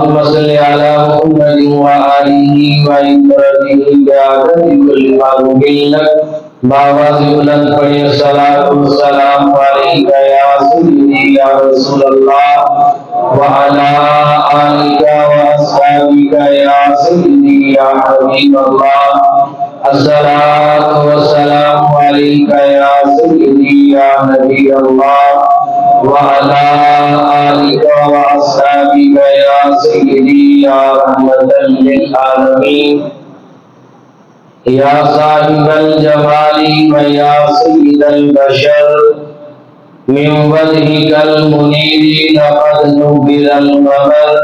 اللهم صل على محمد وآله وإبراهيم بعدد كل مخلوق لك بآواز بلند پڑھیں الصلاۃ والسلام علیک یا سیدی یا رسول اللہ وعلى آلك وأصحابك يا سيدي يا حبيب الله الصلاة والسلام عليك يا سيدي يا نبي الله وعلى آلك وأصحابك يا سيدي يا رحمة للعالمين يا صاحب الجمال ويا سيد البشر من وجهك المنير لقد نبذ القمر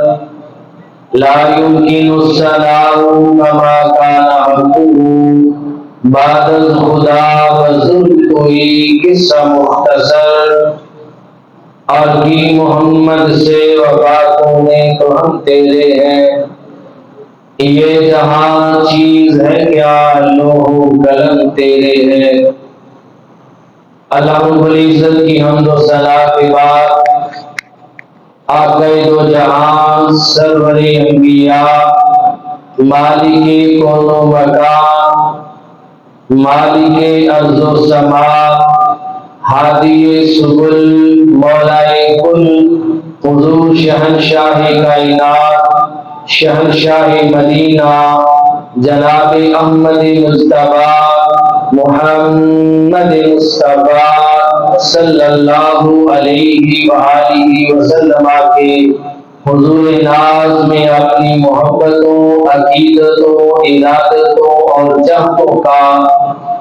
لا يمكن الثناء كما كان حقه بعد الخدا وزر کوئی قصہ مختصر اور کی محمد سے وفاتوں میں تو ہم تیرے ہیں یہ جہاں چیز ہے کیا لوح و قلم تیرے ہیں اللہ رب العزت کی حمد و ثنا کے بعد آقا دو جہان سرور انبیاء مالک کون و مکان مالک ارض و سما ہادی سبل مولائے کل حضور شہنشاہ کائنات شہنشاہ مدینہ جناب احمد مصطفیٰ محمد مصطفیٰ صلی اللہ علیہ وآلہ وسلم کے حضور ناز میں اپنی محبتوں عقیدتوں ارادتوں اور جہدوں کا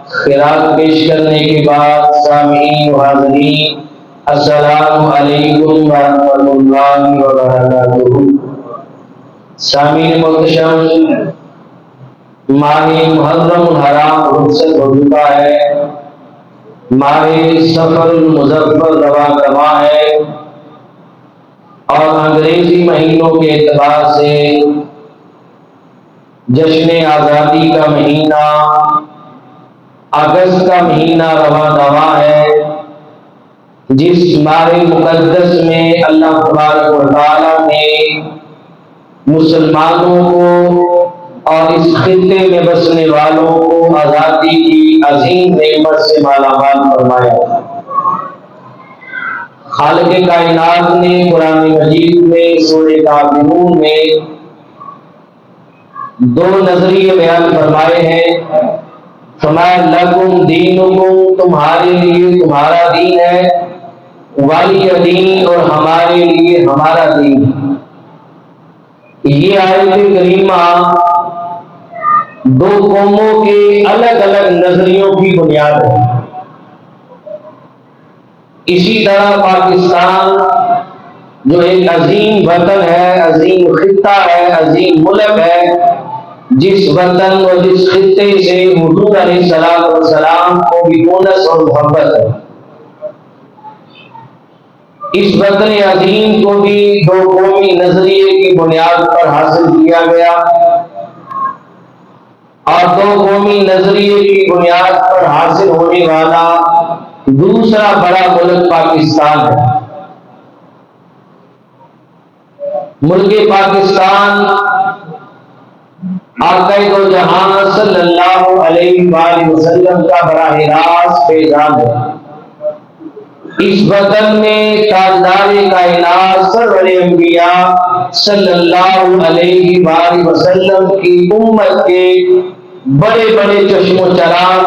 خراج پیش کرنے کے بعد سامعین و حاضرین السلام علیکم ورحمۃ اللہ وبرکاتہ۔ سامعین محتشم، ماہ محرم الحرام رخصت ہو چکا ہے، ماہ سفر المظفر رواں دواں ہے اور انگریزی مہینوں کے اعتبار سے جشن آزادی کا مہینہ اگست کا مہینہ رواں دواں ہے، جس ماہ مقدس میں اللہ تبارک و تعالیٰ نے مسلمانوں کو اور اس خطے میں بسنے والوں کو آزادی کی عظیم نعمت سے مالا مال فرمایا۔ خالق کائنات نے قرآن مجید میں سورہ کافرون میں دو نظریے بیان فرمائے ہیں۔ فرمایا لکم دینکم، تمہارے لیے تمہارا دین ہے، والی دین، اور ہمارے لیے ہمارا دین۔ یہ آیت کریمہ دو قوموں کے الگ الگ نظریوں کی بنیاد ہے۔ اسی طرح پاکستان جو ایک عظیم وطن ہے، عظیم خطہ ہے، عظیم ملک ہے، جس وطن اور جس خطے سے حضور علیہ السلام کو بھی انس اور محبت ہے، اس وطن عظیم کو بھی دو قومی نظریے کی بنیاد پر حاصل کیا گیا، اور دو قومی نظریے کی بنیاد پر حاصل ہونے والا دوسرا بڑا ملک پاکستان ہے۔ ملک پاکستان آقا دو جہان صلی اللہ علیہ وآلہ وسلم کا براہ راست پیغام ہے۔ اس وطن میں تاجدار کائنات سرور انبیاء صلی اللہ علیہ وآلہ وسلم کی امت کے بڑے بڑے چشم و چراغ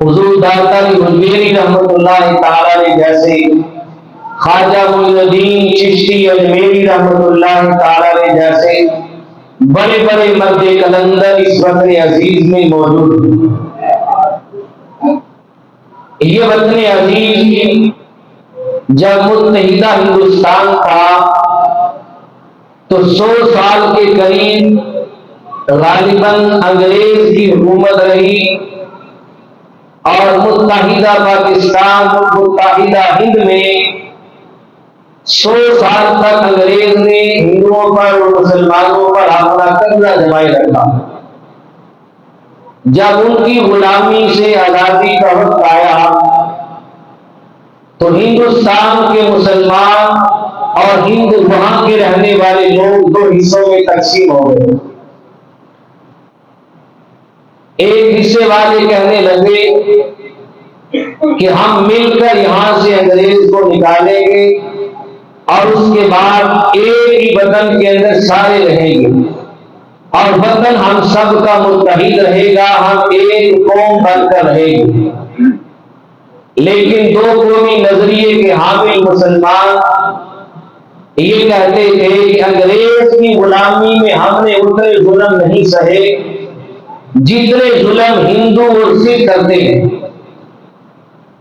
حضور داتا حجویری رحمۃ اللہ تعالی علیہ جیسے، خواجہ معین الدین چشتی اجمیری رحمۃ اللہ تعالی علیہ جیسے بڑے بڑے مرد کلندر اس وطن عزیز میں موجود ہیں۔ یہ وطن عزیز جب متحدہ ہندوستان تھا تو 100 سال کے قریب غالباً انگریز کی حکومت رہی، اور متحدہ پاکستان متحدہ ہند میں 100 سال تک انگریز نے ہندوؤں پر اور مسلمانوں پر اپنا قبضہ جمائے رکھا۔ جب ان کی غلامی سے آزادی کا وقت آیا تو ہندوستان کے مسلمان اور ہندو وہاں کے رہنے والے لوگ دو حصوں میں تقسیم ہو گئے۔ ایک حصے والے کہنے لگے کہ ہم مل کر یہاں سے انگریز کو نکالیں گے اور اس کے بعد ایک ہی وطن کے اندر سارے رہیں گے اور وطن ہم سب کا متحد رہے گا، ہم ایک قوم بن کر رہیں گے۔ لیکن دو قومی نظریے کے حامل مسلمان یہ کہتے تھے کہ انگریز کی غلامی میں ہم نے اتنے ظلم نہیں سہے جتنے ظلم ہندو اور سکھ کرتے ہیں،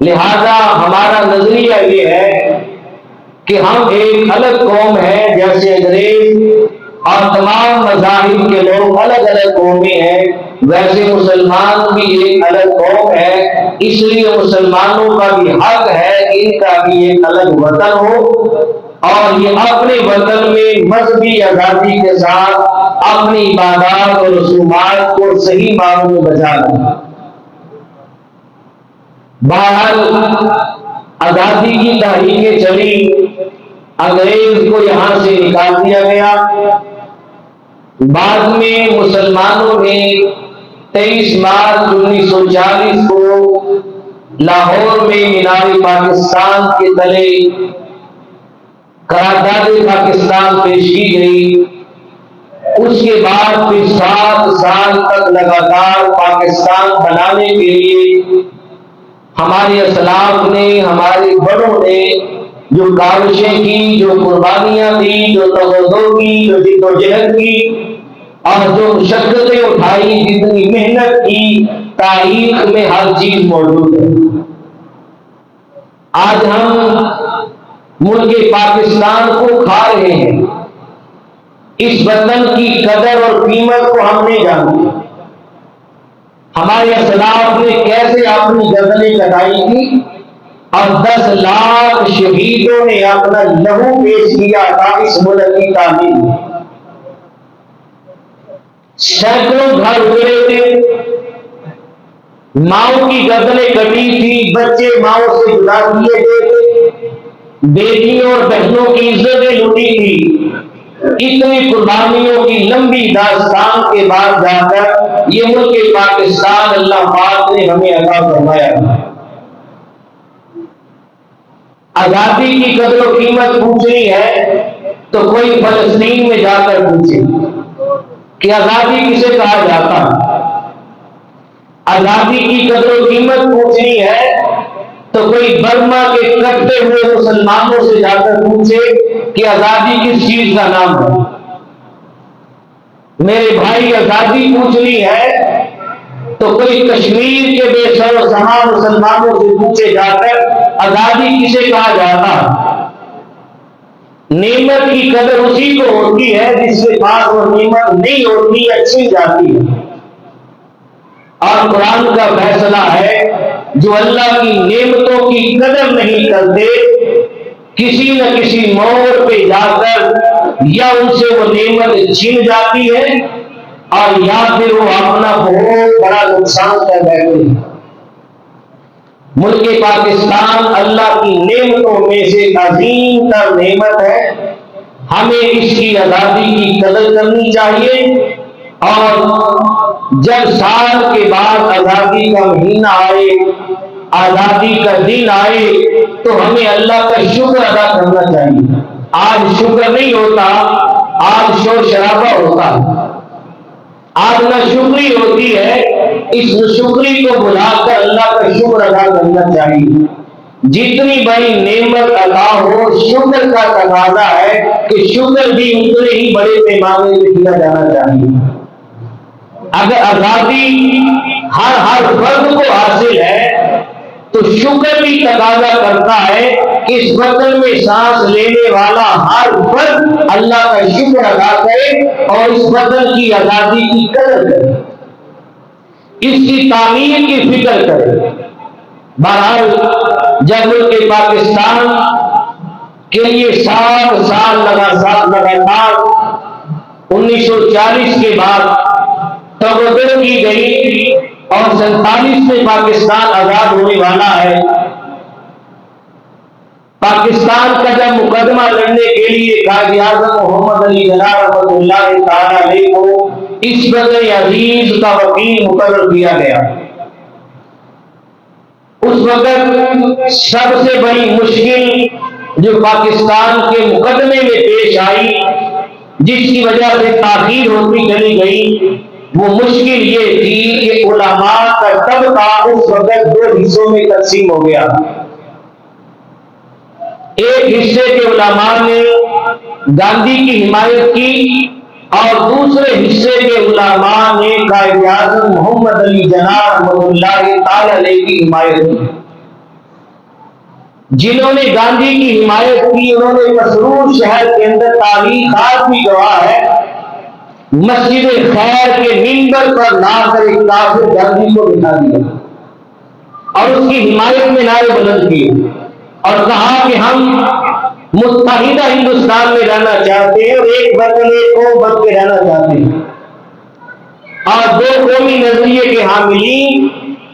لہذا ہمارا نظریہ یہ ہے کہ ہم ایک الگ قوم ہے، جیسے انگریز اور تمام مذاہب کے لوگ الگ الگ قومیں ہیں، ویسے مسلمان بھی ایک الگ قوم ہے، اس لیے مسلمانوں کا بھی حق ہے کہ ان کا بھی ایک الگ وطن ہو اور یہ اپنے وطن میں مذہبی آزادی کے ساتھ اپنی عبادات اور رسومات کو صحیح معنوں میں بجا لیں۔ بہرحال آزادی کی تحریکیں چلی، انگریز کو یہاں سے نکال دیا گیا۔ بعد میں مسلمانوں نے 23 مارچ 1940 کو لاہور میں مینار پاکستان کے تلے قرارداد پاکستان پیش کی گئی۔ اس کے بعد پھر 7 سال تک لگاتار پاکستان بنانے کے لیے ہمارے اسلاف نے، ہمارے بڑوں نے جو کاوشیں کی، جو قربانیاں دی، جو تغذو کی، جو جد و جہد کی اور جو مشقتیں اٹھائی، جتنی محنت کی، تاریخ میں ہر چیز موجود ہے۔ آج ہم ملک پاکستان کو کھا رہے ہیں، اس وطن کی قدر اور قیمت کو ہم نہیں جانتے۔ ہمارے اسلاف نے کیسے اپنی گردنیں کٹائی تھی اور 10 لاکھ شہیدوں نے اپنا لہو پیش کیا تھا اس ملک کی تعمیر میں۔ سینکڑوں گھر اجڑے تھے، ماؤں کی گردنیں کٹی تھی، بچے ماؤں سے جدا کیے گئے تھے، بیٹیوں اور بہنوں کی عزتیں لوٹی تھی۔ اتنی قربانیوں کی لمبی داستان کے بعد جا کر یہ ملک پاکستان اللہ پاک نے ہمیں عطا فرمایا۔ آزادی کی قدر و قیمت پوچھنی ہے تو کوئی فلسطین میں جا کر پوچھے کہ آزادی کسے کہا جاتا ہے۔ آزادی کی قدر و قیمت پوچھنی ہے تو کوئی برما کے کٹتے ہوئے مسلمانوں سے جا کر پوچھے کہ آزادی کس چیز کا نام ہے۔ میرے بھائی، آزادی پوچھنی ہے تو کوئی کشمیر کے بے سر و سامان مسلمانوں سے پوچھے جا کر آزادی کسے کہا جاتا ہے۔ نعمت کی قدر اسی کو ہوتی ہے جس کے پاس وہ نعمت نہیں ہوتی، اچھی جاتی ہے۔ اور قرآن کا فیصلہ ہے جو اللہ کی نعمتوں کی قدر نہیں کرتے، کسی نہ کسی موڑ پہ جا کر یا ان سے وہ نعمت چھن جاتی ہے اور یا پھر وہ اپنا بہت بڑا نقصان کر بیٹھتے ہیں۔ ملک پاکستان اللہ کی نعمتوں میں سے عظیم تر نعمت ہے، ہمیں اس کی آزادی کی قدر کرنی چاہیے اور جب سال کے بعد آزادی کا مہینہ آئے، آزادی کا دن آئے تو ہمیں اللہ کا شکر ادا کرنا چاہیے۔ آج شکر نہیں ہوتا، آج شور شرابہ ہوتا ہے، آج نہ شکری ہوتی ہے۔ اس شکری کو بلا کر اللہ کا شکر ادا کرنا چاہیے۔ جتنی بڑی نعمت عطا ہو، شکر کا تقاضا ہے کہ شکر بھی اتنے ہی بڑے پیمانے پہ کیا جانا چاہیے۔ اگر آزادی ہر فرد کو حاصل ہے تو شکر بھی تقاضا کرتا ہے کہ اس وطن میں سانس لینے والا ہر فرد اللہ کا شکر ادا کرے اور اس وطن کی آزادی کی قدر کرے، اس کی تعمیر کی فکر کرے۔ بہرحال جب ملک پاکستان کے لیے 7 سال لگاتار 1940 کے بعد تغذر کی گئی اور 47 میں پاکستان آزاد ہونے والا ہے، پاکستان کا جب مقدمہ لڑنے کے لیے قائد اعظم محمد علی جناح رحمۃ اللہ تعالی علیہ کو عصمت عزیز کا وکیل مقرر کیا گیا، اس وقت سب سے بڑی مشکل جو پاکستان کے مقدمے میں پیش آئی، جس کی وجہ سے تاخیر ہوتی چلی گئی، وہ مشکل یہ تھی کہ علماء کا طبقہ اس وقت دو حصوں میں تقسیم ہو گیا۔ ایک حصے کے علماء نے گاندھی کی حمایت کی اور دوسرے حصے کے علماء نے قائد اعظم محمد علی جناح رحمۃ اللہ تعالی علیہ کی حمایت کی۔ جنہوں نے گاندھی کی حمایت کی انہوں نے مسرور شہر کے اندر تاریخ آج بھی گواہ ہے، مسجد خیر کے منبر پر لا کر ایک کافر گاندھی کو بٹھا دیا اور اس کی حمایت میں نعرے بلند کیے اور کہا کہ ہم متحدہ ہندوستان میں رہنا چاہتے ہیں اور ایک وطن ایک قوم بن کے رہنا چاہتے ہیں، اور دو قومی نظریے کے حاملین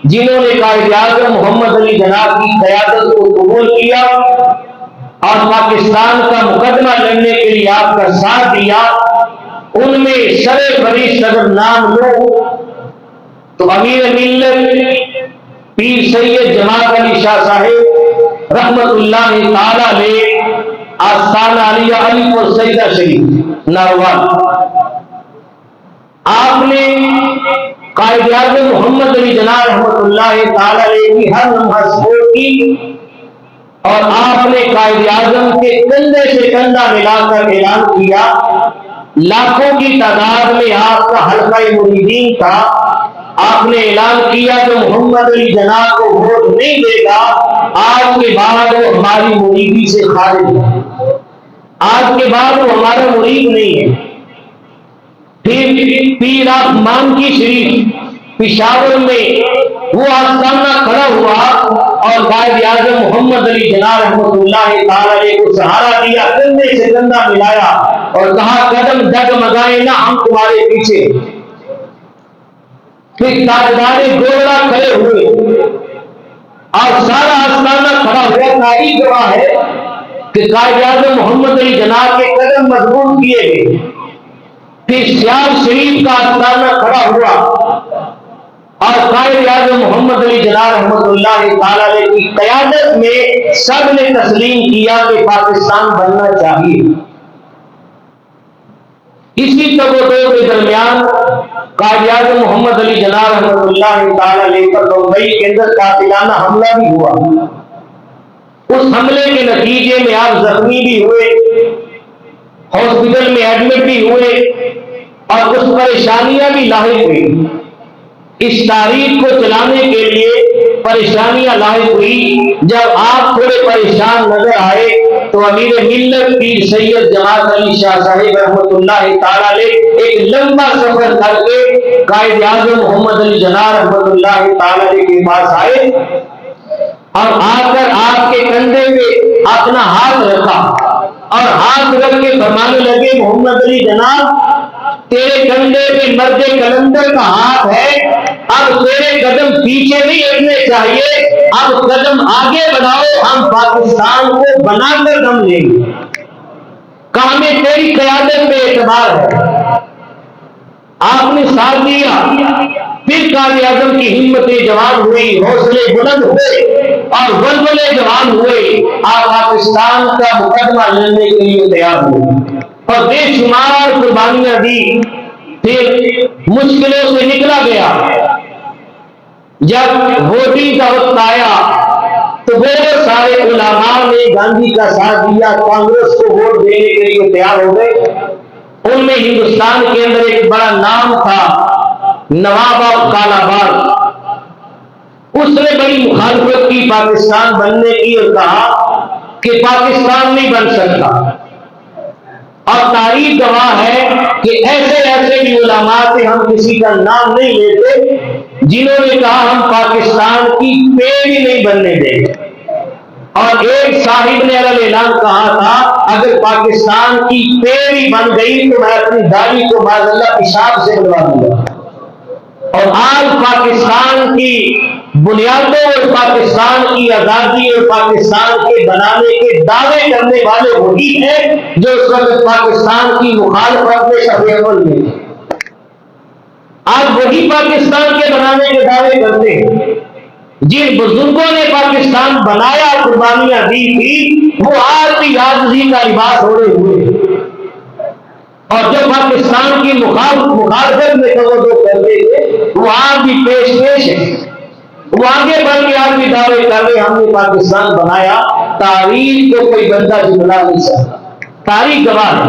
جنہوں نے قائد اعظم محمد علی جناح کی قیادت کو قبول کیا اور پاکستان کا مقدمہ لڑنے کے لیے آپ کا ساتھ دیا، ان میں سر فہرست اگر نام لو تو امیر ملت پیر سید جماعت علی شاہ صاحب رحمت اللہ تعالی علیہ آستانہ علیہ علی پور سیدہ شریف ناروال، آپ نے قائد اعظم محمد علی جناح رحمت اللہ تعالی علیہ کی ہر لمحہ سپورٹ کی اور آپ نے قائد اعظم کے کندھے سے کندھا ملا کر اعلان کیا، لاکھوں کی تعداد میں آپ کا حلقہ مریدین تھا، آپ نے اعلان کیا کہ محمد علی جناح کو ووٹ نہیں دے گا، آج کے بعد وہ ہماری مریدی سے خارج ہے، آج کے بعد وہ ہمارا مرید نہیں ہے۔ پھر پیر آف مانکی شریف پشاور میں وہ آستانہ کھڑا ہوا اور قائد اعظم محمد علی جناح رحمۃ اللہ تعالی علیہ کو سہارا دیا، کندھے سے کندھا ملایا اور کہا قدم ڈگمگائے نہ ہم تمہارے پیچھے۔ پھر تاجدار گولڑا کھڑے ہوئے اور سارا آستانہ کھڑا ہوا، تاریخ گواہ ہے کہ قائد اعظم محمد علی جناح کے قدم مضبوط کیے گئے۔ پھر سیال شریف کا آستانہ کھڑا ہوا اور قائد اعظم محمد علی جناح رحمۃ اللہ تعالی علیہ کی قیادت میں سب نے تسلیم کیا کہ پاکستان بننا چاہیے۔ اسی تبادلے کے درمیان قائد اعظم محمد علی جناح رحمۃ اللہ تعالی علیہ پر بمبئی کے اندر قاتلانہ حملہ بھی ہوا۔ اس حملے کے نتیجے میں آپ زخمی بھی ہوئے، ہاسپٹل میں ایڈمٹ بھی ہوئے اور کچھ پریشانیاں بھی لاحق ہوئی۔ اس تاریخ کو چلانے کے لیے پریشانیاں لاحق ہوئی۔ جب آپ تھوڑے پریشان نظر آئے تو امیر ملت پیر سید جماعت علی شاہ صاحب رحمۃ اللہ تعالی علیہ ایک لمبا سفر کر کے قائد اعظم محمد علی جناح رحمۃ اللہ تعالی علیہ کے پاس آئے اور آ کر آپ کے کندھے پہ اپنا ہاتھ رکھا اور ہاتھ رکھ کے فرمانے لگے، محمد علی جناح تیرے کندھے پہ مرد کلندر کا ہاتھ ہے، اب تیرے قدم پیچھے نہیں ہٹنے چاہیے، اب قدم آگے بڑھاؤ، ہم پاکستان کو بنا کر دم لیں گے، کہاں میں تیری قیادت پہ اعتبار ہے۔ آپ نے ساتھ دیا۔ پھر قائد اعظم کی ہمتیں جوان ہوئی، حوصلے بلند ہوئے اور ولولے جوان ہوئے، آپ پاکستان کا مقدمہ لڑنے کے لیے تیار ہوئے اور بے شمار قربانیاں دی۔ پھر مشکلوں سے نکلا گیا۔ جب ووٹنگ کا وقت آیا تو بہت سارے علماء نے گاندھی کا ساتھ دیا، کانگریس کو ووٹ دینے کے لیے تیار ہو گئے۔ ان میں ہندوستان کے اندر ایک بڑا نام تھا نواب آف کالا باغ، اس نے بڑی مخالفت کی پاکستان بننے کی اور کہا کہ پاکستان نہیں بن سکتا، اور تاریخ گواہ ہے کہ ایسے بھی علماء سے ہم کسی کا نام نہیں لیتے جنہوں نے کہا ہم پاکستان کی پیڑ ہی نہیں بننے دیں گے، اور ایک صاحب نے اعلان کہا تھا اگر پاکستان کی پیڑ ہی بن گئی تو میں اپنی داڑھی کو معاذ اللہ پیشاب سے بنوا دوں گا۔ اور آج پاکستان کی بنیادوں اور پاکستان کی آزادی اور پاکستان کے بنانے کے دعوے کرنے والے وہی ہیں جو اس وقت پاکستان کی مخالفت میں شرح عمل میں ہیں۔ آج وہی پاکستان کے بنانے کے دعوے کرتے ہیں جن بزرگوں نے پاکستان بنایا، قربانیاں دی تھی، وہ آج بھی عاجزی کا لباس اوڑھے ہوئے ہیں، اور جو پاکستان کی مخالفت میں توجہ کرتے تھے وہ آج بھی پیش ہے۔ وہ آگے بڑھ کے آج بھی دعوے کر رہے ہم نے پاکستان بنایا۔ تاریخ کو کوئی بندہ جھٹلا نہیں سکتا، تاریخ گواہ ہے۔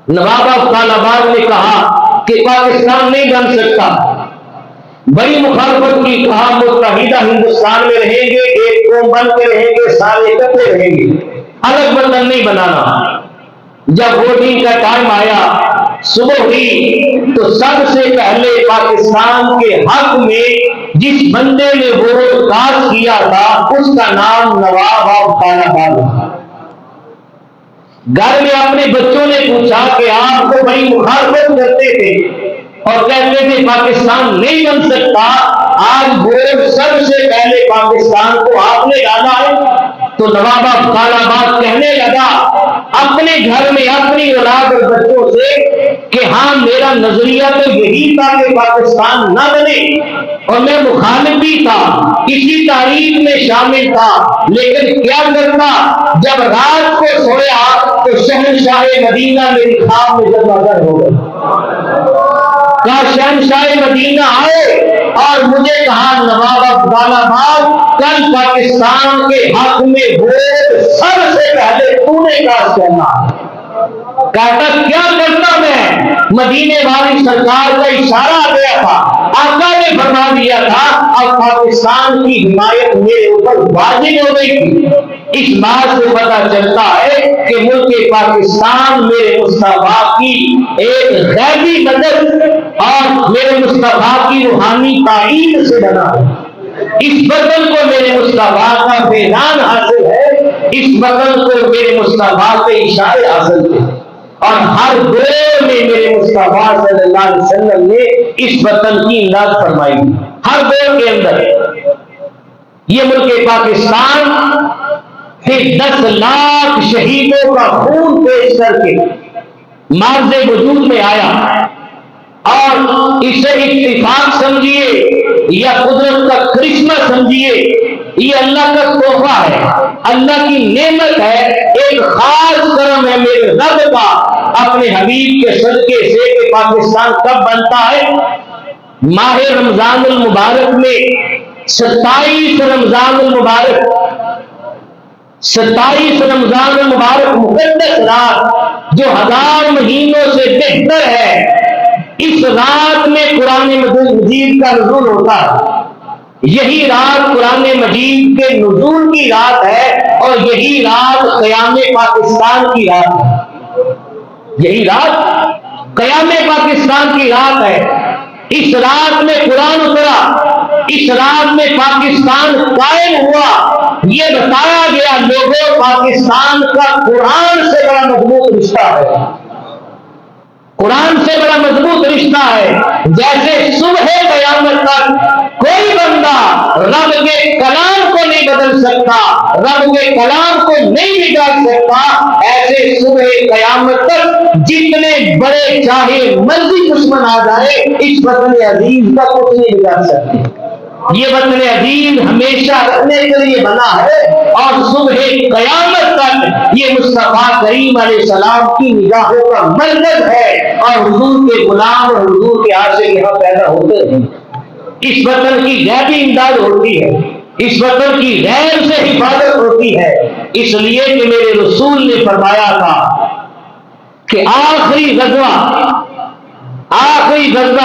نواب افضل آباد نے کہا کہ پاکستان نہیں بن سکتا، بڑی مخالفت کی، کہا متحدہ ہندوستان میں رہیں گے، ایک قوم بن کے رہیں گے، سارے اکٹھے رہیں گے، الگ وطن نہیں بنانا۔ جب ووٹنگ کا ٹائم آیا، صبح ہوئی، تو سب سے پہلے پاکستان کے حق میں جس بندے نے ووٹ کاسٹ کیا تھا اس کا نام نواب افضل آباد تھا۔ گھر میں اپنے بچوں نے پوچھا کہ آپ کو بڑی مخالفت کرتے تھے اور کہتے تھے پاکستان نہیں بن سکتا، آج ووٹ سب سے پہلے پاکستان کو آپ نے ڈالا ہے۔ تو نواب افضل آباد کہنے لگا اپنے گھر میں اپنی اولاد اور بچوں سے کہ ہاں میرا نظریہ تو یہی تھا کہ پاکستان نہ بنے، اور میں مخالف بھی تھا، اسی تاریخ میں شامل تھا، لیکن کیا کرتا، جب رات کو سویا تو شہنشاہ مدینہ میری خواب میں جب نظر ہو گئے۔ کہا شہنشاہ مدینہ آئے اور مجھے کہا نواب افضل آباد کل پاکستان کے حق میں ووٹ سب سے پہلے تو نے کاسٹ کرنا۔ کہتا کیا کرتا میں، مدینے والی سرکار کا اشارہ آ گیا تھا، آقا نے فرما دیا تھا، اب پاکستان کی حمایت میرے اوپر واجب ہو گئی تھی۔ اس بات سے پتہ چلتا ہے کہ ملک پاکستان میرے مصطفیٰ کی ایک غیبی مدد اور میرے مصطفیٰ کی روحانی تائید سے بنا ہے۔ اس وطن کو میرے مصطفیٰ کا فیضان حاصل ہے، اس وطن کو میرے مصطفیٰ کے اشارے حاصل تھے، اور ہر دور میں میرے مصطفیٰ صلی اللہ علیہ وسلم نے اس وطن کی امداد فرمائی۔ ہر دور کے اندر یہ ملک پاکستان سے 10 لاکھ شہیدوں کا خون پیش کر کے مارز وجود میں آیا، اور اسے اتفاق سمجھیے یا قدرت کا کرشمہ سمجھیے، یہ اللہ کا تحفہ ہے، اللہ کی نعمت ہے، ایک خاص کرم ہے میرے رب کا اپنے حبیب کے صدقے سے کہ پاکستان کب بنتا ہے؟ ماہ رمضان المبارک میں 27 رمضان المبارک مقدس رات جو 1000 مہینوں سے بہتر ہے، اس رات میں قرآن مجید کا نزول ہوتا ہے۔ یہی رات قرآن مجید کے نزول کی رات ہے، اور یہی رات قیام پاکستان کی رات ہے۔ یہی رات قیام پاکستان کی رات ہے۔ اس رات میں قرآن اترا، اس رات میں پاکستان قائم ہوا۔ یہ بتایا گیا لوگوں پاکستان کا قرآن سے بڑا مضبوط رشتہ ہے، قرآن سے بڑا مضبوط رشتہ ہے۔ جیسے صبح قیامت تک کوئی بندہ رب کے کلام کو نہیں بدل سکتا، رب کے کلام کو نہیں بگاڑ سکتا، ایسے صبح قیامت تک جتنے بڑے چاہے مرضی دشمن آ جائے اس وطن عزیز کا کچھ نہیں بگاڑ سکتے۔ یہ وطن عزیز ہمیشہ رکھنے کے لیے بنا ہے، اور صبح قیامت تک یہ مصطفیٰ کریم علیہ السلام کی نگاہوں کا مرکز ہے، اور حضور کے غلام اور حضور کے عاشق یہاں پیدا ہوتے ہیں۔ اس وطن کی غیبی امداد ہوتی ہے، اس وطن کی غیر سے حفاظت ہوتی ہے، اس لیے کہ میرے رسول نے فرمایا تھا کہ آخری غزوہ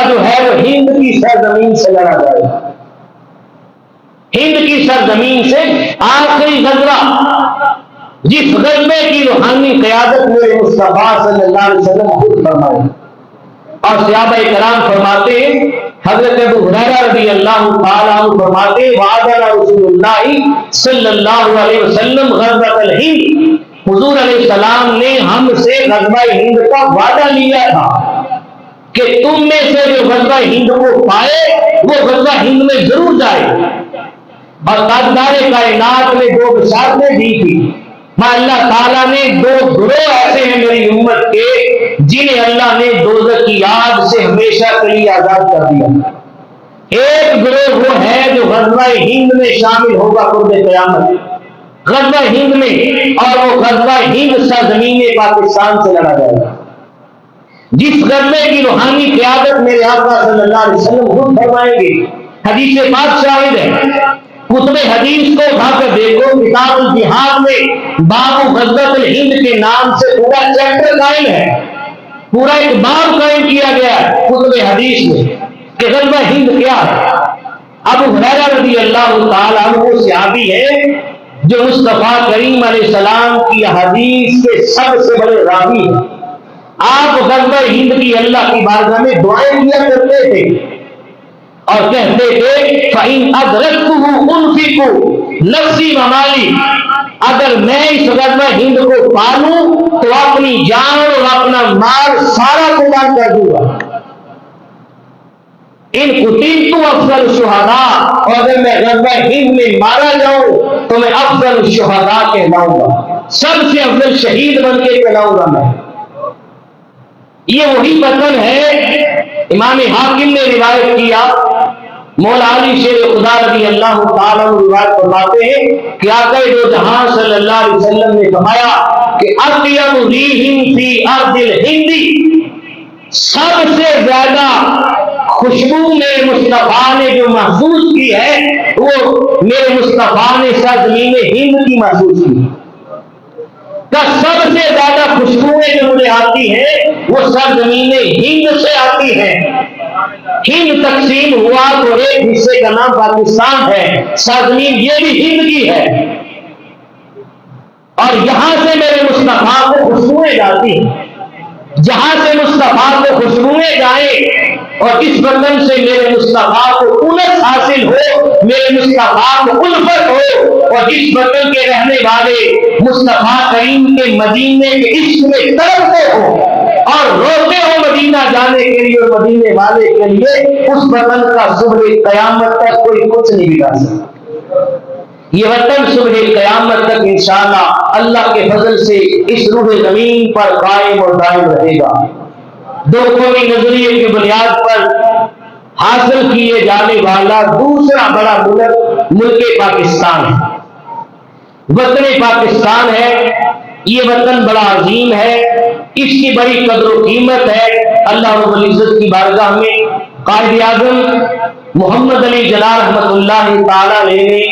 جو ہے وہ ہند کی سرزمین سے لڑا جائے گا۔ ہند کی سرزمین سے آخری غزوہ، جس غزوے کی روحانی قیادت میرے مصطفیٰ صلی اللہ علیہ وسلم خود فرمائے، اور صحابہ کرام فرماتے ہیں، حضرت ابو ہریرہ رضی اللہ تعالیٰ عنہ فرماتے ہیں وعدنا رسول اللہ صلی اللہ علیہ وسلم غزوۃ الہند، حضور علیہ السلام نے ہم سے غزوہ ہند کا وعدہ لیا تھا۔ کہ تم میں سے جو غزوہ ہند کو پائے وہ غزوہ ہند میں ضرور جائے. اور تاجدار کائنات نے 2 بشارتیں دی تھی. اللہ تعالیٰ نے 2 گروہ ایسے ہیں میری امت کے جنہیں اللہ نے دوزخ کی آگ سے ہمیشہ کے لیے آزاد کر دیا. ایک گروہ وہ ہے جو غزوہ ہند میں شامل ہوگا قرب قیامت، غزوہ ہند میں، اور وہ غزوہ ہند سرزمین پاکستان سے لڑا جائے گا. جس غزوے کی روحانی قیادت میرے آقا صلی اللہ علیہ وسلم خود فرمائیں گے. حدیث پاک شاہد ہے. کتب حدیث کو اٹھا کر دیکھو، کتاب الجہاد میں باب غزوۃ الہند کے نام سے پورا چیپٹر قائم ہے، پورا ایک باب قائم کیا گیا ہے کتب حدیث میں کہ غزوہ ہند کیا ہے. ابو ہریرہ رضی اللہ تعالیٰ عنہ وہ صحابی ہے جو مصطفیٰ کریم علیہ السلام کی حدیث کے سب سے بڑے راوی ہیں. آپ غزوہ ہند کی اللہ کی بارگاہ میں دعائیں کیا کرتے تھے اور کہتے تھے فَإِنْ أَدْرَكْتُهُ أُنْفِقُ نَفْسِي وَمَالِي، اگر میں اس غزوہ ہند کو پالوں تو اپنی جان اور اپنا مال سارا قربان کر دوں گا. ان قتلت افضل الشہداء، اور اگر میں غزوہ ہند میں مارا جاؤں تو میں افضل الشہداء کہلاؤں گا، سب سے افضل شہید بن کے کہلاؤں گا میں. یہ وہی وطن ہے. امام حاکم نے روایت کیا، مولا علی شیر خدا رضی اللہ تعالیٰ عنہ روایت فرماتے ہیں کہ آقا دو جہاں صلی اللہ علیہ وسلم نے فرمایا کہ اطیب ریح فی ارض الہند، سب سے زیادہ خوشبو میرے مصطفیٰ نے جو محسوس کی ہے وہ میرے مصطفیٰ نے سرزمین ہند کی محسوس کی. سب سے زیادہ خوشبوئیں جو مجھے آتی ہیں وہ سرزمین ہند سے آتی ہیں. ہند تقسیم ہوا تو ایک حصے کا نام پاکستان ہے، سرزمین یہ بھی ہند کی ہے، اور یہاں سے میرے مصطفیٰ کو خوشبوئیں جاتی ہیں. جہاں سے مصطفیٰ کو خوشبوئیں جائیں اور اس وطن سے میرے مصطفیٰ کو انس حاصل ہو، میرے مصطفیٰ کو الفت ہو، اور جس وطن کے رہنے والے مصطفیٰ کریم کے مدینے کے عشق میں تڑپتے ہو اور روتے ہو مدینہ جانے کے لیے اور مدینے والے کے لیے، اس وطن کا صبح قیامت تک کوئی کچھ نہیں بگاڑ سکتا. یہ وطن صبح قیامت تک انشاءاللہ اللہ کے فضل سے اس روح زمین پر قائم اور دائم رہے گا. 2 قومی نظریے کی بنیاد پر حاصل کیے جانے والا دوسرا بڑا ملک پاکستان ہے، وطن پاکستان ہے. یہ وطن بڑا عظیم ہے، اس کی بڑی قدر و قیمت ہے. اللہ رب العزت کی بارگاہ میں قائد اعظم محمد علی جناح رحمۃ اللہ تعالی علیہ نے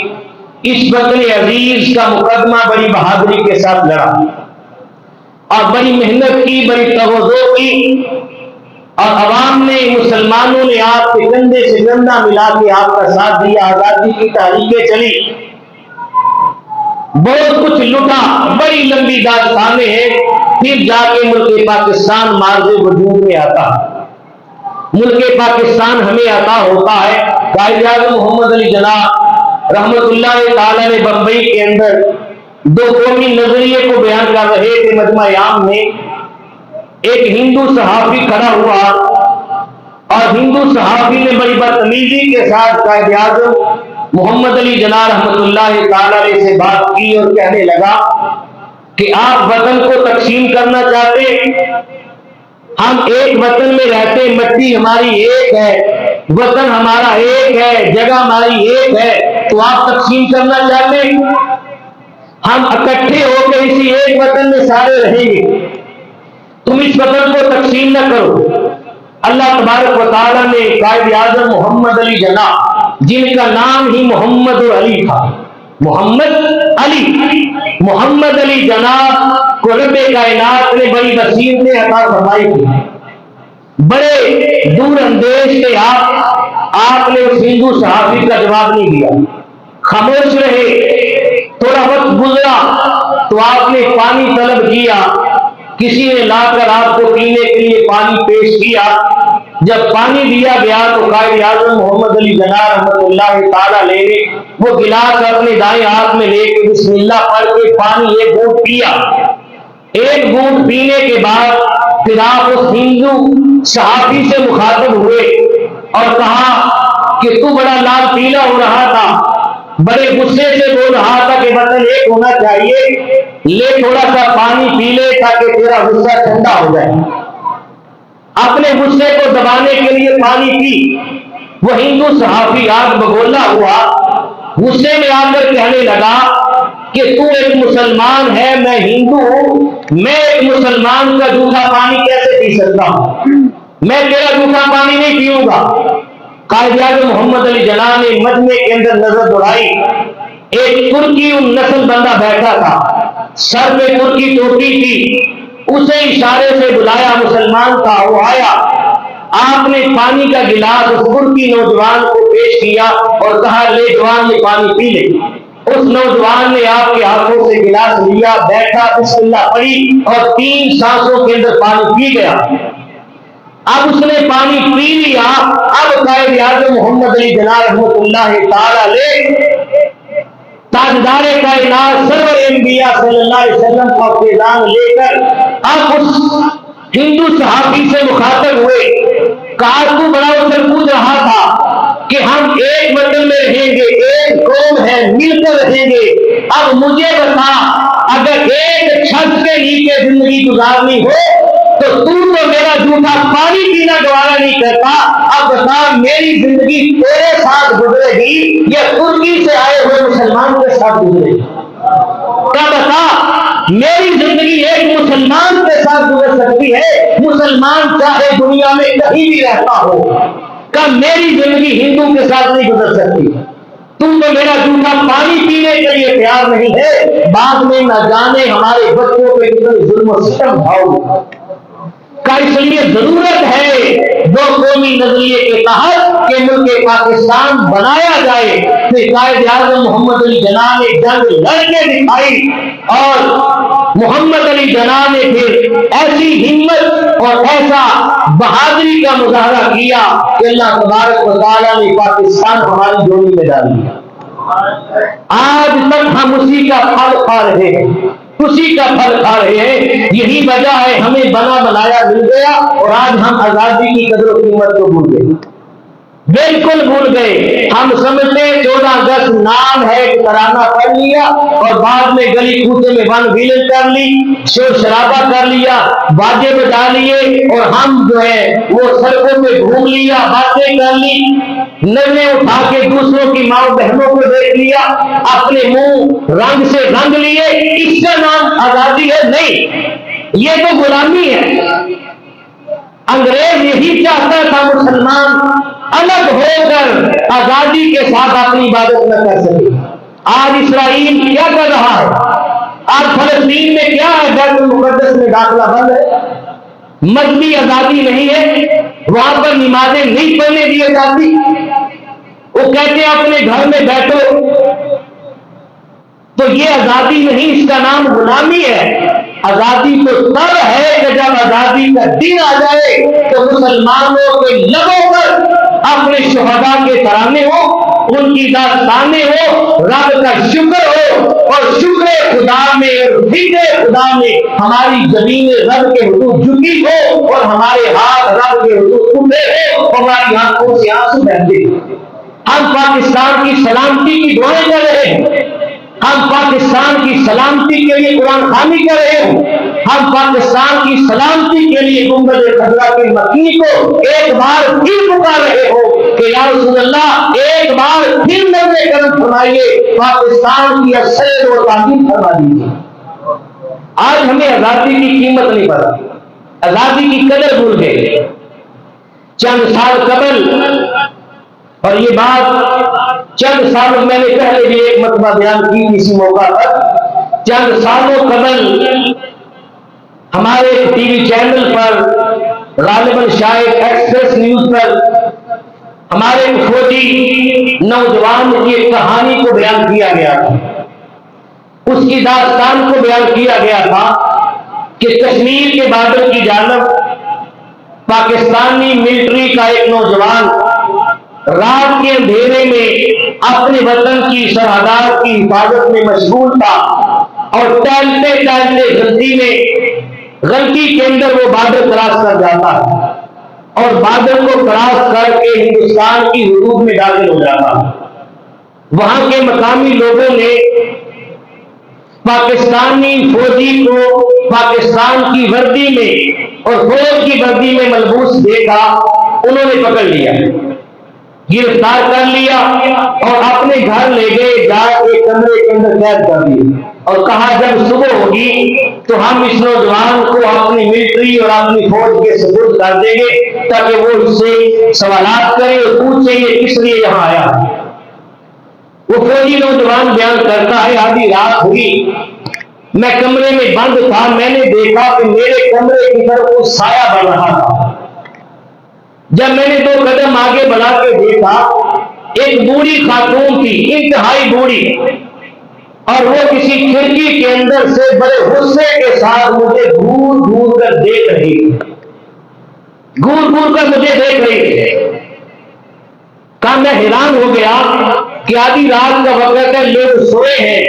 اس وطن عزیز کا مقدمہ بڑی بہادری کے ساتھ لڑا اور بڑی محنت کی، بڑی توجہ کی، اور عوام نے، مسلمانوں نے آپ کے کندھے سے کندھا ملا کے آپ کا ساتھ دیا. آزادی کی تحریکیں چلی، بہت کچھ لٹا، بڑی لمبی داستانیں ہیں. پھر جا کے ملک پاکستان مارز وجود میں آتا، ملک پاکستان ہمیں عطا ہوتا ہے. قائد اعظم محمد علی جناح رحمت اللہ تعالی نے بمبئی کے اندر 2 قومی نظریے کو بیان کر رہے تھے مجمع عام میں. ایک ہندو صحافی کھڑا ہوا اور ہندو صحافی نے بڑی بدتمیزی کے ساتھ قائد اعظم محمد علی جناح رحمت اللہ تعالی علیہ سے بات کی اور کہنے لگا کہ آپ وطن کو تقسیم کرنا چاہتے، ہم ایک وطن میں رہتے، مٹی ہماری ایک ہے، وطن ہمارا ایک ہے، جگہ ہماری ایک ہے، تو آپ تقسیم کرنا چاہتے، ہم اکٹھے ہو کے اسی ایک وطن میں سارے رہیں گے، تم اس وطن کو تقسیم نہ کرو. اللہ تبارک و تعالیٰ نے قائد اعظم محمد علی جناح، جن کا نام ہی محمد علی تھا، محمد علی جناح کو رب کائنات نے بڑی بصیرتیں عطا فرمائی تھی. بڑے دور اندیش تھے آپ نے اس ہندو صحافی کا جواب نہیں دیا، خاموش رہے. تھوڑا وقت گزرا تو آپ نے پانی طلب کیا، کسی نے لا کر آپ کو پینے کے لیے پانی پیش کیا. جب پانی دیا گیا تو قائد اعظم محمد علی جناح رحمۃ اللہ تعالی علیہ نے وہ گلاس اپنے دائیں ہاتھ میں لے کے بسم اللہ پڑھ کے پانی ایک گھونٹ پیا. ایک گھونٹ پینے کے بعد پھر آپ اس ہندو صحابی سے مخاطب ہوئے اور کہا کہ تو بڑا لال پیلا ہو رہا تھا، بڑے غصے سے بول رہا تھا کہ بدن ایک ہونا چاہیے، لے تھوڑا سا پانی پی لے تاکہ تیرا غصہ ٹھنڈا ہو جائے۔ اپنے غصے کو دبانے کے لیے پانی پی۔ وہ ہندو صحافی آگ بگولا ہوا غصے میں آ کر کہنے لگا کہ تو ایک مسلمان ہے، میں ہندو ہوں، میں ایک مسلمان کا جھوٹا پانی کیسے پی سکتا ہوں؟ میں تیرا جھوٹا پانی نہیں پیوں گا۔ قائد اعظم محمد علی جناح نے مجمع کے اندر نظر دوڑائی، ایک ترکی نسل بندہ بیٹھا تھا، سر میں ترکی ٹوپی تھی، اسے اشارے سے بلایا، مسلمان تھا، وہ آیا، آپ نے پانی کا گلاس اس ترکی نوجوان کو پیش کیا اور کہا لے جوان یہ پانی پی لے۔ اس نوجوان نے آپ کے ہاتھوں سے گلاس لیا، بیٹھا، بسم اللہ پڑھی اور 3 سانسوں کے اندر پانی پی گیا۔ اب اس نے پانی پی لیا، اب قائد اعظم محمد علی جناح رحمۃ اللہ تعالی علیہ تاجدار کائنات سرور انبیاء صلی اللہ علیہ وسلم کا فیضان لے کر اب اس ہندو صحابی سے مخاطب ہوئے، کہا تو بڑا اسے پوچھ رہا تھا کہ ہم ایک وطن میں رہیں گے، ایک قوم ہے، مل کر رہیں گے، اب مجھے بتا اگر ایک چھت کے نیچے زندگی گزارنی ہو تو میرا جھوٹا پانی پینا گوارا نہیں کرتا، اب بتا میری زندگی تیرے ساتھ گزرے گی یا ترکی سے آئے ہوئے مسلمان کے ساتھ گزرے گی؟ کیا بتا میری زندگی ایک مسلمان کے ساتھ گزر سکتی ہے، مسلمان چاہے دنیا میں کہیں بھی رہتا ہو، کیا میری زندگی ہندو کے ساتھ نہیں گزر سکتی؟ تم تو میرا جھوٹا پانی پینے کے لیے تیار نہیں ہے، بعد میں نہ جانے ہمارے بچوں پہ کتنے ظلم و ستم ڈھاؤ کا۔ اس لیے ضرورت ہے دو قومی نظریے کے تحت کہ ملک پاکستان بنایا جائے۔ پھر قائد اعظم محمد علی جناح نے جنگ لڑ کے دکھائی اور محمد علی جناح نے پھر ایسی ہمت اور ایسا بہادری کا مظاہرہ کیا کہ اللہ تبارک و تعالیٰ نے پاکستان ہماری جوڑی میں ڈال دیا۔ آج تک ہم اسی کا پھل کھا رہے ہیں، اسی کا پھل کھا رہے ہیں۔ یہی وجہ ہے ہمیں بنا بنایا مل گیا اور آج ہم آزادی کی قدر و قیمت کو بھول گئے، بالکل بھول گئے۔ ہم سمجھتے 14 اگست نام ہے، ترانہ پڑھ لیا اور بعد میں گلی کوچے میں ون ویلن کر لی، شور شرابہ کر لیا، باجے بجا لیے اور ہم جو ہے وہ سڑکوں پہ گھوم لیا، باتیں کر لی، نظریں اٹھا کے دوسروں کی ماں بہنوں کو دیکھ لیا، اپنے منہ رنگ سے رنگ لیے، اس کا نام آزادی ہے؟ نہیں، یہ تو غلامی ہے۔ انگریز یہی چاہتا تھا مسلمان الگ ہو کر آزادی کے ساتھ اپنی عبادت نہ کر سکے۔ آج اسرائیل کیا کر رہا ہے؟ آج فلسطین میں کیا ہے؟ بیت المقدس میں داخلہ بند ہے، مذہبی آزادی نہیں ہے، وہاں پر نمازیں نہیں پڑھنے دی جاتی، وہ کہتے ہیں اپنے گھر میں بیٹھو، تو یہ آزادی نہیں، اس کا نام غلامی ہے۔ آزادی تو تب ہے کہ جب آزادی کا دن آ جائے تو مسلمانوں کے لبوں پر اپنے شہداء کے ترانے ہو، ان کی داستانیں ہو، رب کا شکر ہو اور شکر خدا میں اور ذکر خدا میں ہماری زمین رب کے حدود جھکی ہو اور ہمارے ہاتھ رب کے حدود اٹھے ہو، ہماری آنکھوں سے آنسو بہتے ہو۔ ہم پاکستان کی سلامتی کی دعائیں کر رہے ہیں، ہم پاکستان کی سلامتی کے لیے قرآن خوانی کر رہے ہیں، ہم پاکستان کی سلامتی کے لیے گنبد خضرا کے مکی کو ایک بار پھر پکار رہے ہو کہ یا رسول اللہ ایک بار پھر نظر کرم فرمائیے، پاکستان کی اصل و تعمیر فرما دیجیے۔ آج ہمیں آزادی کی قیمت نہیں پتا، آزادی کی قدر بھول گئے۔ چند سال قبل، اور یہ بات چند سالوں میں نے پہلے بھی ایک مرتبہ بیان کی تھی اسی موقع پر، چند سالوں قبل ہمارے ٹی وی چینل پر غالباً شاید ایکسپریس نیوز پر ہمارے فوجی نوجوان کی ایک کہانی کو بیان کیا گیا تھا، اس کی داستان کو بیان کیا گیا تھا کہ کشمیر کے بارڈر کی جانب پاکستانی ملٹری کا ایک نوجوان رات کے اندھیرے میں اپنے وطن کی سرحدات کی حفاظت میں مشغول تھا اور ٹہلتے ٹہلتے غلطی کے اندر وہ بارڈر کراس کر جاتا ہے اور بارڈر کو کراس کر کے ہندوستان کی حدود میں داخل ہو جاتا ہے۔ وہاں کے مقامی لوگوں نے پاکستانی فوجی کو پاکستان کی وردی میں اور فوج کی وردی میں ملبوس دیکھا، انہوں نے پکڑ لیا، گرفتار کر لیا اور اپنے گھر لے گئے، جا کے کمرے کے اندر قید کر دیے اور کہا جب صبح ہوگی تو ہم اس نوجوان کو اپنی ملٹری اور اپنی فوج کے سپرد کر دیں گے تاکہ وہ اس سے سوالات کرے اور پوچھے یہ کس لیے یہاں آیا۔ وہ فوجی نوجوان بیان کرتا ہے آدھی رات ہوئی، میں کمرے میں بند تھا، میں نے دیکھا کہ میرے کمرے کی طرف کوئی سایہ بڑھ رہا تھا۔ جب میں نے 2 قدم آگے بڑھا کے دیکھا، ایک بوڑھی خاتون تھی، انتہائی بوڑھی، اور وہ کسی کھڑکی کے اندر سے بڑے غصے کے ساتھ مجھے گھور گھور کر دیکھ رہی تھی، گھور گھور کر مجھے دیکھ رہی تھی۔ کہا میں حیران ہو گیا کہ آدھی رات کا وقت ہے، لوگ سوئے ہیں،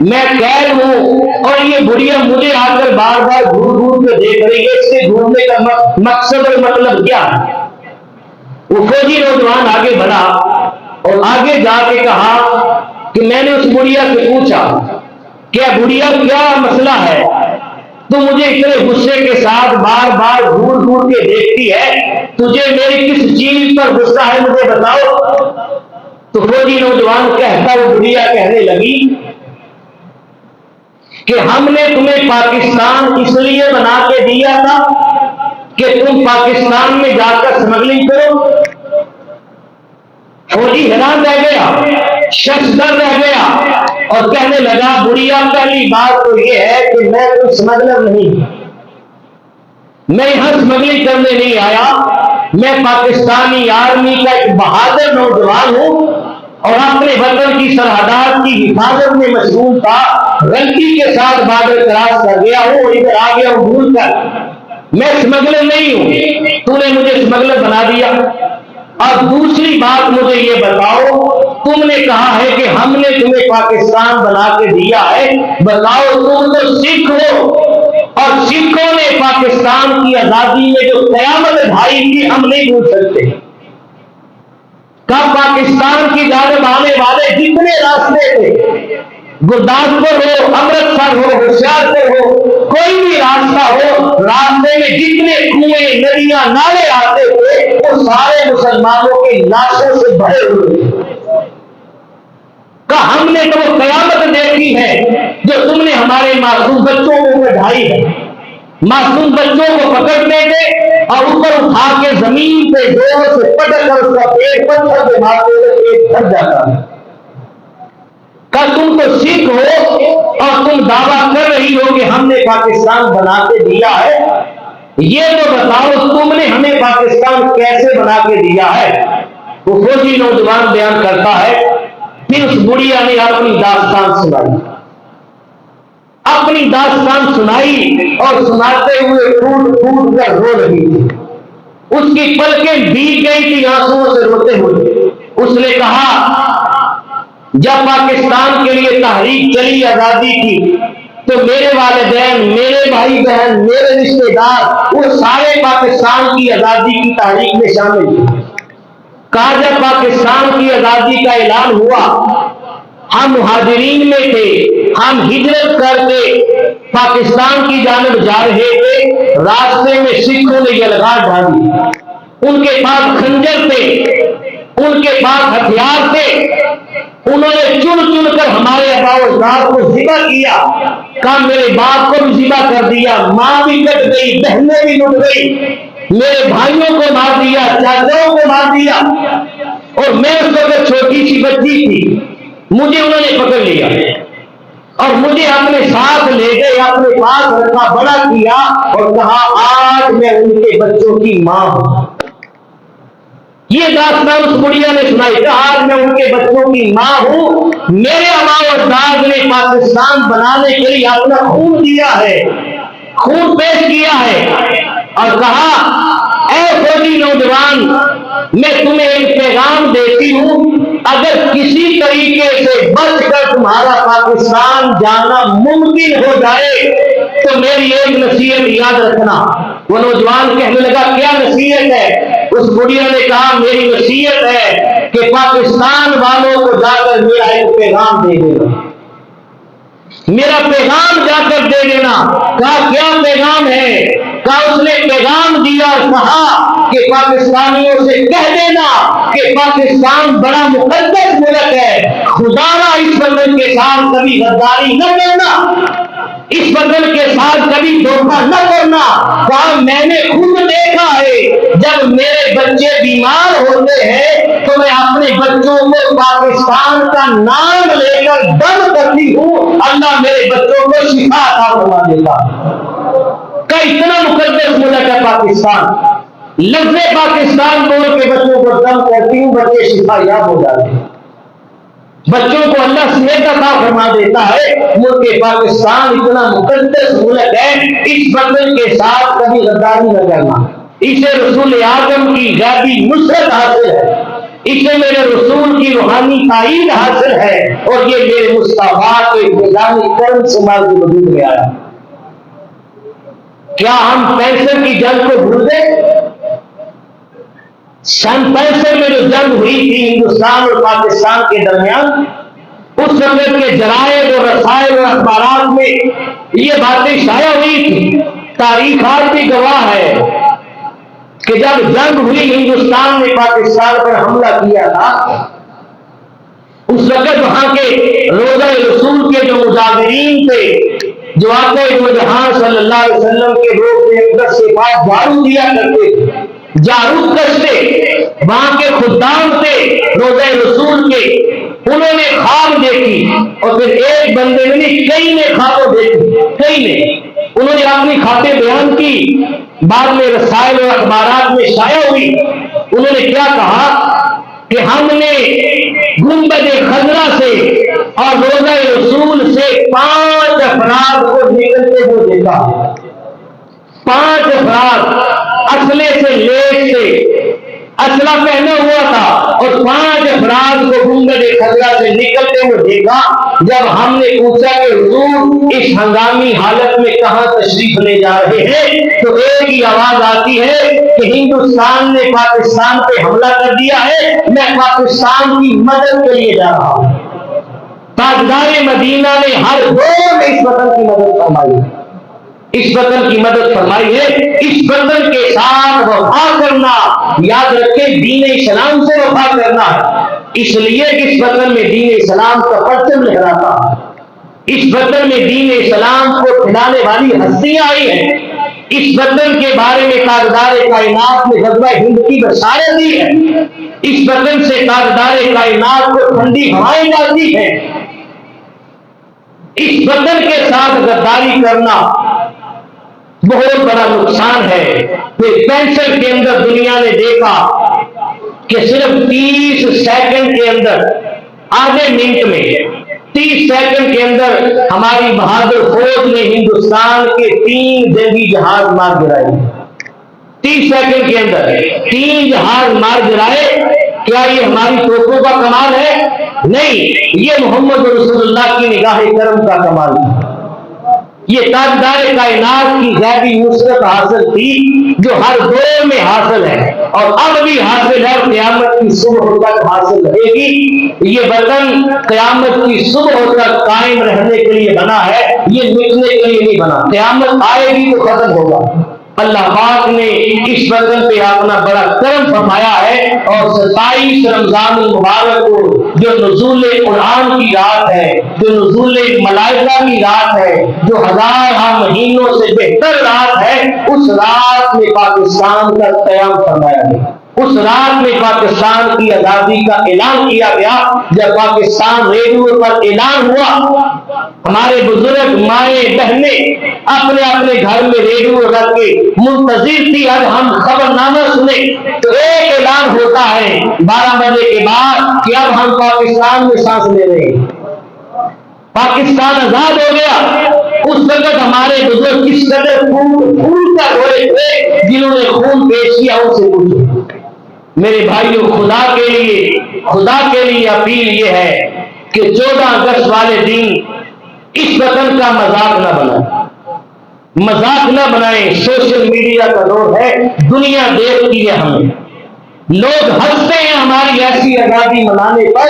میں قید ہوں اور یہ بڑھیا مجھے آ کر بار بار گھور گھور کے دیکھ رہی ہے، اس سے گھورنے کا مقصد اور مطلب کیا ہے؟ وہ فوجی نوجوان آگے بڑھا اور آگے جا کے کہا کہ میں نے اس بڑھیا سے پوچھا کیا بڑھیا کیا مسئلہ ہے، تو مجھے اتنے غصے کے ساتھ بار بار گھور گھور کے دیکھتی ہے، تجھے میری کس چیز پر غصہ ہے مجھے بتاؤ۔ تو فوجی نوجوان کہتا وہ بڑھیا کہنے لگی کہ ہم نے تمہیں پاکستان اس لیے بنا کے دیا تھا کہ تم پاکستان میں جا کر اسمگلنگ کرو۔ فوجی حیران رہ گیا، ششدر رہ گیا اور کہنے لگا بڑھیا پہلی بات تو یہ ہے کہ میں کوئی اسمگلر نہیں، میں یہاں اسمگلنگ کرنے نہیں آیا، میں پاکستانی آرمی کا ایک بہادر نوجوان ہوں اور اپنے وطن کی سرحدات کی حفاظت میں مشغول تھا، غلطی کے ساتھ بارڈر کراس کر گیا ہوں اور ادھر آ گیا ہوں بھول کر، میں اسمگلر نہیں ہوں، تو نے مجھے اسمگلر بنا دیا۔ اور دوسری بات مجھے یہ بتاؤ، تم نے کہا ہے کہ ہم نے تمہیں پاکستان بنا کے دیا ہے، بتاؤ تم تو سکھ ہو اور سکھوں نے پاکستان کی آزادی میں جو قیامت ڈھائی تھی ہم نہیں بھول سکتے۔ کب پاکستان کی جانب آنے والے جتنے راستے تھے، گرداسپور ہو، امرتسر ہو، ہوشیارپور ہو، کوئی بھی راستہ ہو، راستے میں جتنے کنویں ندیاں نالے آتے تھے وہ سارے مسلمانوں کی لاشوں سے بھرے ہوئے تھے۔ کہا ہم نے تو وہ قیامت دیکھی ہے جو تم نے ہمارے معصوم بچوں کو ڈھائی ہے، معصوم بچوں کو پکڑتے تھے اور اوپر اٹھا کے زمین پہ زور سے پٹک کر اس کا پیٹ پتھر پہ مارتے ہوئے پیٹ بھر جاتا ہے۔ کہ تم تو سکھ ہو اور تم دعویٰ کر رہی ہو کہ ہم نے پاکستان بنا کے دیا ہے، یہ تو بتاؤ تم نے ہمیں پاکستان کیسے بنا کے دیا ہے؟ وہ فوجی نوجوان بیان کرتا ہے پھر اس بڑھیا نے اپنی داستان سنائی، اپنی داستان سنائی اور سناتے ہوئے ٹوٹ ٹوٹ کر رو رہی تھی، اس کی پلکیں بھیگ گئی تھی آنسوؤں سے روتے ہوئے۔ اس نے کہا جب پاکستان کے لیے تحریک چلی آزادی کی تو میرے والدین، میرے بھائی بہن، میرے رشتے دار وہ سارے پاکستان کی آزادی کی تحریک میں شامل ہوئے۔ کہا جب پاکستان کی آزادی کا اعلان ہوا ہم مہاجرین میں تھے، ہم ہجرت کر کے پاکستان کی جانب جا رہے تھے، راستے میں سکھوں نے یلغار ڈالی، ان کے پاس خنجر تھے، ان کے پاس ہتھیار تھے، انہوں نے چن چن کر ہمارے آباء و اجداد کو ذبح کیا، کہا میرے باپ کو بھی ذبح کر دیا، ماں بھی کٹ گئی، بہنیں بھی لٹ گئی، میرے بھائیوں کو مار دیا، چاچاؤں کو مار دیا، اور میں اس وقت چھوٹی سی بچی تھی، مجھے انہوں نے پکڑ لیا اور مجھے اپنے ساتھ لے گئے، اپنے پاس رکھا، بڑا کیا اور کہا آج میں ان کے بچوں کی ماں ہوں۔ یہ داستان اس بڑھیا نے سنائی کہ آج میں ان کے بچوں کی ماں ہوں، میرے آباء و اجداد نے پاکستان بنانے کے لیے اپنا خون دیا ہے، خون پیش کیا ہے، اور کہا اے فوجی نوجوان میں تمہیں ایک پیغام دیتی ہوں اگر کسی طریقے سے بچ کر تمہارا پاکستان جانا ممکن ہو جائے تو میری ایک نصیحت یاد رکھنا. وہ نوجوان کہنے لگا کیا نصیحت ہے؟ اس بڑھیا نے کہا میری نصیحت ہے کہ پاکستان والوں کو جا کر میرا ایک پیغام دے دینا. میرا پیغام جا کر دے دینا. کہا کیا پیغام ہے؟ کہا اس نے پیغام دیا اور کہا کہ پاکستانیوں سے کہہ دینا کہ پاکستان بڑا مقدس ملک ہے، خدا را اس وطن کے ساتھ کبھی غداری نہ کرنا، اس وطن کے ساتھ کبھی دھوکہ نہ کرنا. کہا میں نے خود دیکھا ہے جب میرے بچے بیمار ہوتے ہیں تو میں اپنے بچوں کو پاکستان کا نام لے کر دم کرتی ہوں، اللہ میرے بچوں کو شفا عطا فرما دیتا. کا اتنا مقدس ملک ہے پاکستان. لفظ پاکستان بول کے بچوں کو دم کرتی ہوں، بچے شفا یاب ہو جاتے ہیں، بچوں کو اللہ صحت عطا فرما دیتا ہے. ملک پاکستان اتنا مقدس ملک ہے، اس وطن کے ساتھ کبھی غداری نہ کرنا. اسے رسول اعظم کی غیبی نصرت حاصل ہے، اسے میرے رسول کی روحانی تائید حاصل ہے، اور یہ میرے مصطفیٰ کے فیضان کرم سے مال کی وجود میں آیا. کیا ہم 65 کی جنگ کو بھول گئے؟ سن 65 میں جو جنگ ہوئی تھی ہندوستان اور پاکستان کے درمیان، اس وقت کے جرائد اور رسائل اور اخبارات میں یہ باتیں شائع ہوئی تھی. تاریخ آج بھی گواہ ہے کہ جب جنگ ہوئی ہندوستان نے پاکستان پر حملہ کیا تھا، اس وقت وہاں کے روزہ رسول کے جو مجاہدین تھے، جو آقا دو جہاں صلی اللہ علیہ وسلم کے روزے اقدس کے پاس جھاڑو دیا کرتے تھے، جھاڑو کشتے، وہاں کے خدام تھے روزہ رسول کے، انہوں نے خواب دیکھی، اور پھر ایک بندے نے نہیں کئی نے خواب دیکھی، کئی نے، انہوں نے اپنی خاطر بیان کی، بعد میں رسائل اور اخبارات میں شائع ہوئی. انہوں نے کیا کہا کہ ہم نے گنبد خضرا سے اور روزہ رسول سے 5 افراد کو نکلتے ہوئے دیکھا. 5 افراد اسلحے سے لیس سے، اسلحہ پہنا ہوا تھا، اور 5 افراد کو گنبد خضرا سے نکلتے ہوئے دیکھا. جب ہم نے پوچھا کہ حضور اس ہنگامی حالت میں کہاں تشریف لے جا رہے ہیں، تو ایک ہی آواز آتی ہے کہ ہندوستان نے پاکستان پہ حملہ کر دیا ہے، میں پاکستان کی مدد کے لیے جا رہا ہوں. تاجدار مدینہ نے ہر دور میں اس وطن کی مدد فرمائی ہے، اس وطن کی مدد فرمائی ہے. اس وطن کے ساتھ وفا کرنا، یاد رکھے دین اسلام سے وفا کرنا ہے، اس لیے کہ اس وطن میں دین اسلام کا پرچم لہراتا ہے، اس وطن میں دین اسلام کو پھیلانے والی ہستیاں آئی ہیں. اس وطن کے بارے میں تاجدار کائنات نے غزوہ ہند کی بشارت دی ہے. اس وطن سے تاجدار کائنات کو ٹھنڈی ہوائیں جاتی ہیں. اس وطن کے ساتھ غداری کرنا بہت بڑا نقصان ہے. پھر 65 کے اندر دنیا نے دیکھا کہ صرف 30 سیکنڈ کے اندر، آدھے منٹ میں 30 سیکنڈ کے اندر ہماری بہادر فوج نے ہندوستان کے 3 جنگی جہاز مار گرائے. 30 سیکنڈ کے اندر 3 جہاز مار گرائے. کیا یہ ہماری توپوں کا کمال ہے؟ نہیں، یہ محمد رسول اللہ کی نگاہ کرم کا کمال ہے. یہ تاجدار کائنات کی غیبی نصرت حاصل تھی جو ہر دور میں حاصل ہے، اور اب بھی حاصل ہے، اور قیامت کی صبح تک حاصل رہے گی. یہ وطن قیامت کی صبح تک قائم رہنے کے لیے بنا ہے، یہ مٹنے کے لیے نہیں بنا. قیامت آئے گی تو ختم ہوگا. اللہ پاک نے اس وطن پہ اپنا بڑا کرم فرمایا ہے، اور 27 رمضان المبارک کو جو نزول قرآن کی رات ہے، جو نزول ملائکہ کی رات ہے، جو 1000 مہینوں سے بہتر رات ہے، اس رات میں پاکستان کا قیام فرمایا گیا. اس رات میں پاکستان کی آزادی کا اعلان کیا گیا. جب پاکستان ریڈیو پر اعلان ہوا، ہمارے بزرگ مائیں بہنیں اپنے اپنے گھر میں ریڈیو رکھ کے منتظر تھی اب ہم خبر نامہ سنیں. تو ایک اعلان ہوتا ہے 12 بجے کے بعد کہ اب ہم پاکستان میں سانس لے رہے ہیں، پاکستان آزاد ہو گیا. اس وقت ہمارے بزرگ کس قدر خون کا دھوئے تھے، جنہوں نے خون پیش کیا ان سے پوچھو. میرے بھائیوں، خدا کے لیے اپیل یہ ہے کہ 14 اگست والے دن اس وطن کا مذاق نہ بنائیں۔ سوشل میڈیا کا دور ہے، دنیا دیکھتی ہے ہمیں، لوگ ہنستے ہیں ہماری ایسی آزادی منانے پر۔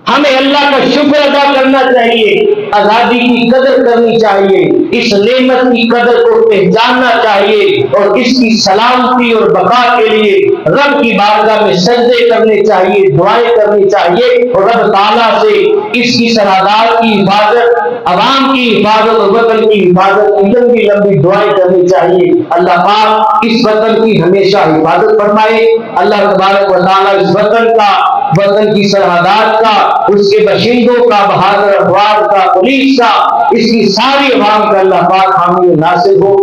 ہمیں اللہ کا شکر ادا کرنا چاہیے، آزادی کی قدر کرنی چاہیے، اس نعمت کی قدر کو پہچاننا چاہیے، اور اس کی سلامتی اور بقا کے لیے رب کی بارگاہ میں سجدے کرنے چاہیے، دعائیں کرنی چاہیے، اور رب تعالیٰ سے اس کی سرحدات کی حفاظت، عوام کی حفاظت اور وطن کی حفاظت کی لمبی لمبی دعائیں کرنی چاہیے۔ اللہ پاک اس وطن کی ہمیشہ حفاظت فرمائے۔ اللہ تبارک و تعالیٰ اس وطن کی سرحدات کا، اس کے باشندوں کا، بہادر افراد کا، پولیس کا، اس کی ساری عوام کا اللہ پاک حامی و ناصر ہو۔